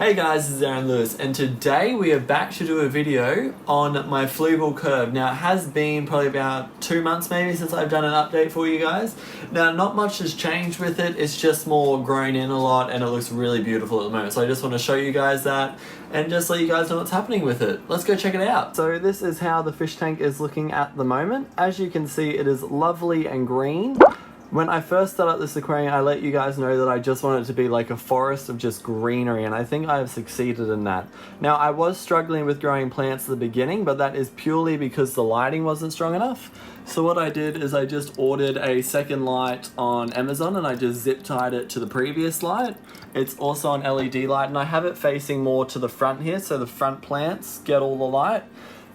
Hey guys, this is Aaron Lewis, and today we are back to do a video on my Fluval Curve. Now, it has been probably about 2 months maybe since I've done an update for you guys. Now, not much has changed with it, it's just more grown in a lot and it looks really beautiful at the moment. So I just want to show you guys that and just let you guys know what's happening with it. Let's go check it out. So this is how the fish tank is looking at the moment. As you can see, it is lovely and green. When I first started this aquarium, I let you guys know that I just wanted it to be like a forest of just greenery, and I think I have succeeded in that. Now, I was struggling with growing plants at the beginning, but that is purely because the lighting wasn't strong enough. So what I did is I just ordered a second light on Amazon and I just zip tied it to the previous light. It's also an LED light and I have it facing more to the front here, so the front plants get all the light.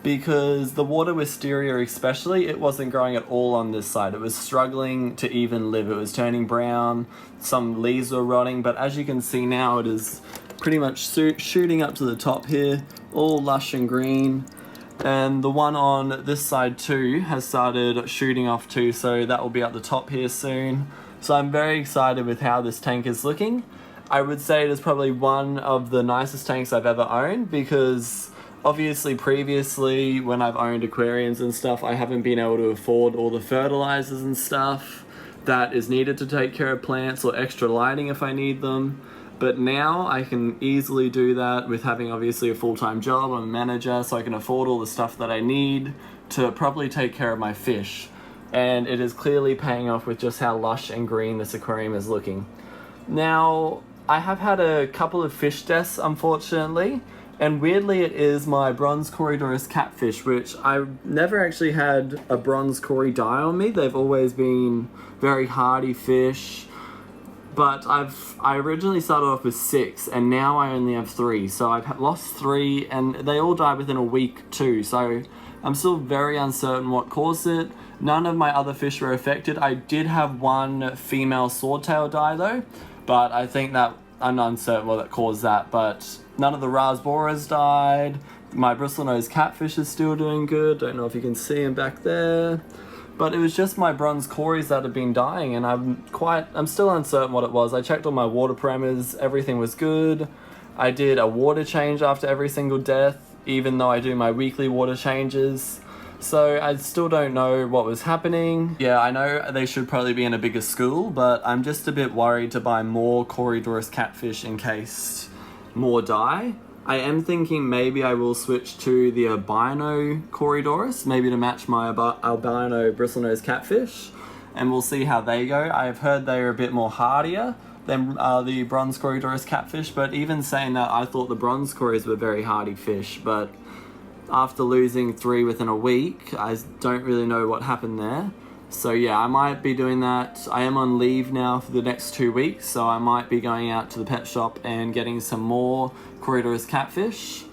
Because the water wisteria especially, it wasn't growing at all on this side. It was struggling to even live. It was turning brown, some leaves were rotting, but as you can see now, it is pretty much shooting up to the top here, all lush and green. And the one on this side too has started shooting off too, so that will be at the top here soon. So I'm very excited with how this tank is looking. I would say it is probably one of the nicest tanks I've ever owned, because obviously, previously, when I've owned aquariums and stuff, I haven't been able to afford all the fertilizers and stuff that is needed to take care of plants, or extra lighting if I need them. But now I can easily do that with having obviously a full-time job. I'm a manager, so I can afford all the stuff that I need to properly take care of my fish. And it is clearly paying off with just how lush and green this aquarium is looking. Now, I have had a couple of fish deaths, unfortunately. And weirdly, it is my bronze Corydoras catfish, which I've never actually had a bronze Cory die on me. They've always been very hardy fish. But I originally started off with 6, and now I only have 3. So I've lost 3, and they all died within a week too. So I'm still very uncertain what caused it. None of my other fish were affected. I did have one female swordtail die though, but I think that I'm uncertain what caused that. But none of the rasboras died. My bristlenose catfish is still doing good. Don't know if you can see him back there. But it was just my bronze Corys that have been dying, and I'm still uncertain what it was. I checked all my water parameters, everything was good. I did a water change after every single death, even though I do my weekly water changes. So I still don't know what was happening. Yeah, I know they should probably be in a bigger school, but I'm just a bit worried to buy more Corydoras catfish in case more die. I am thinking maybe I will switch to the albino Corydoras, maybe to match my albino bristlenose catfish, and we'll see how they go. I've heard they are a bit more hardier than the bronze Corydoras catfish, but even saying that, I thought the bronze Corys were very hardy fish, but after losing 3 within a week, I don't really know what happened there. So yeah, I might be doing that. I am on leave now for the next 2 weeks, so I might be going out to the pet shop and getting some more Corydoras catfish.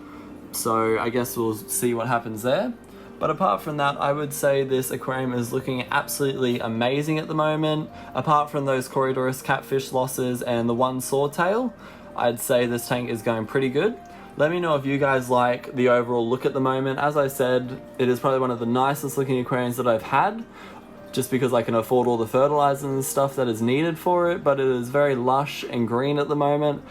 So I guess we'll see what happens there. But apart from that, I would say this aquarium is looking absolutely amazing at the moment. Apart from those Corydoras catfish losses and the one swordtail, I'd say this tank is going pretty good. Let me know if you guys like the overall look at the moment. As I said, it is probably one of the nicest looking aquariums that I've had, just because I can afford all the fertilizer and stuff that is needed for it, but it is very lush and green at the moment.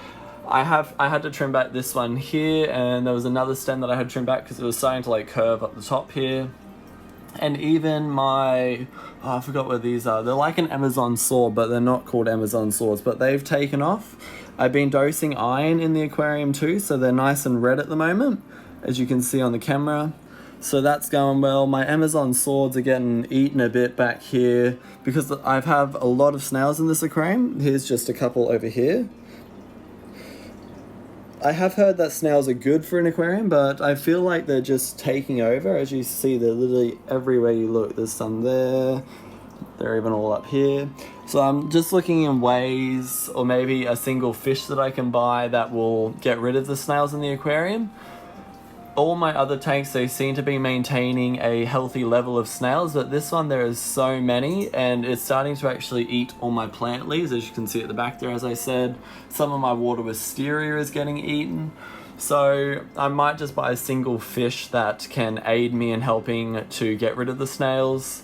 I had to trim back this one here, and there was another stem that I had to trim back because it was starting to like curve up the top here. And even my, I forgot what these are. They're like an Amazon sword, but they're not called Amazon swords, but they've taken off. I've been dosing iron in the aquarium too, so they're nice and red at the moment, as you can see on the camera. So that's going well. My Amazon swords are getting eaten a bit back here because I have a lot of snails in this aquarium. Here's just a couple over here. I have heard that snails are good for an aquarium, but I feel like they're just taking over. As you see, they're literally everywhere you look. There's some there. They're even all up here. So I'm just looking in ways, or maybe a single fish that I can buy that will get rid of the snails in the aquarium. All my other tanks, they seem to be maintaining a healthy level of snails, but this one there is so many, and it's starting to actually eat all my plant leaves, as you can see at the back there. As I said, some of my water wisteria is getting eaten. So I might just buy a single fish that can aid me in helping to get rid of the snails.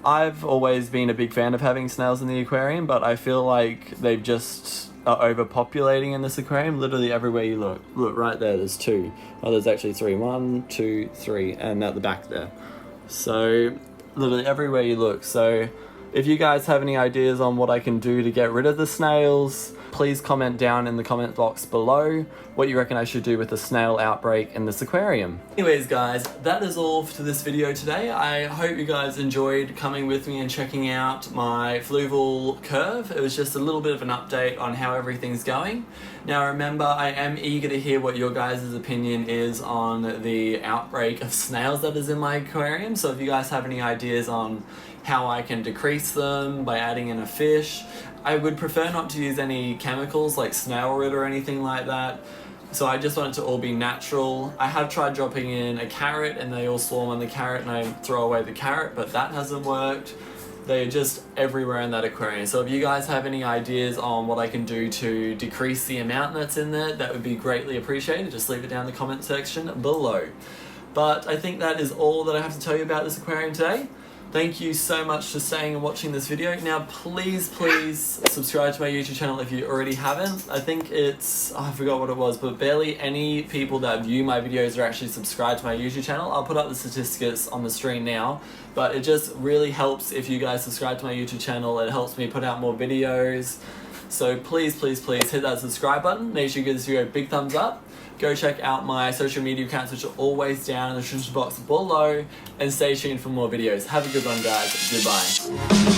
I've always been a big fan of having snails in the aquarium, but I feel like they've just are overpopulating in this aquarium. Literally everywhere you look. Look right there, there's 2. Oh, there's actually 3. 1, 2, 3, and at the back there. So literally everywhere you look. So if you guys have any ideas on what I can do to get rid of the snails, please comment down in the comment box below what you reckon I should do with the snail outbreak in this aquarium. Anyways guys, that is all for this video today. I hope you guys enjoyed coming with me and checking out my fluval curve. It was just a little bit of an update on how everything's going. Now remember, I am eager to hear what your guys' opinion is on the outbreak of snails that is in my aquarium. So if you guys have any ideas on how I can decrease them by adding in a fish, I would prefer not to use any chemicals like snail root or anything like that. So I just want it to all be natural. I have tried dropping in a carrot and they all swarm on the carrot and I throw away the carrot, but that hasn't worked. They're just everywhere in that aquarium. So if you guys have any ideas on what I can do to decrease the amount that's in there, that would be greatly appreciated. Just leave it down in the comment section below. But I think that is all that I have to tell you about this aquarium today. Thank you so much for staying and watching this video. Now please subscribe to my YouTube channel if you already haven't. I think it's, I forgot what it was, but barely any people that view my videos are actually subscribed to my YouTube channel. I'll put up the statistics on the screen now, but it just really helps if you guys subscribe to my YouTube channel. It helps me put out more videos. So please hit that subscribe button. Make sure you give this video a big thumbs up. Go check out my social media accounts, which are always down in the description box below, and stay tuned for more videos. Have a good one, guys. Goodbye.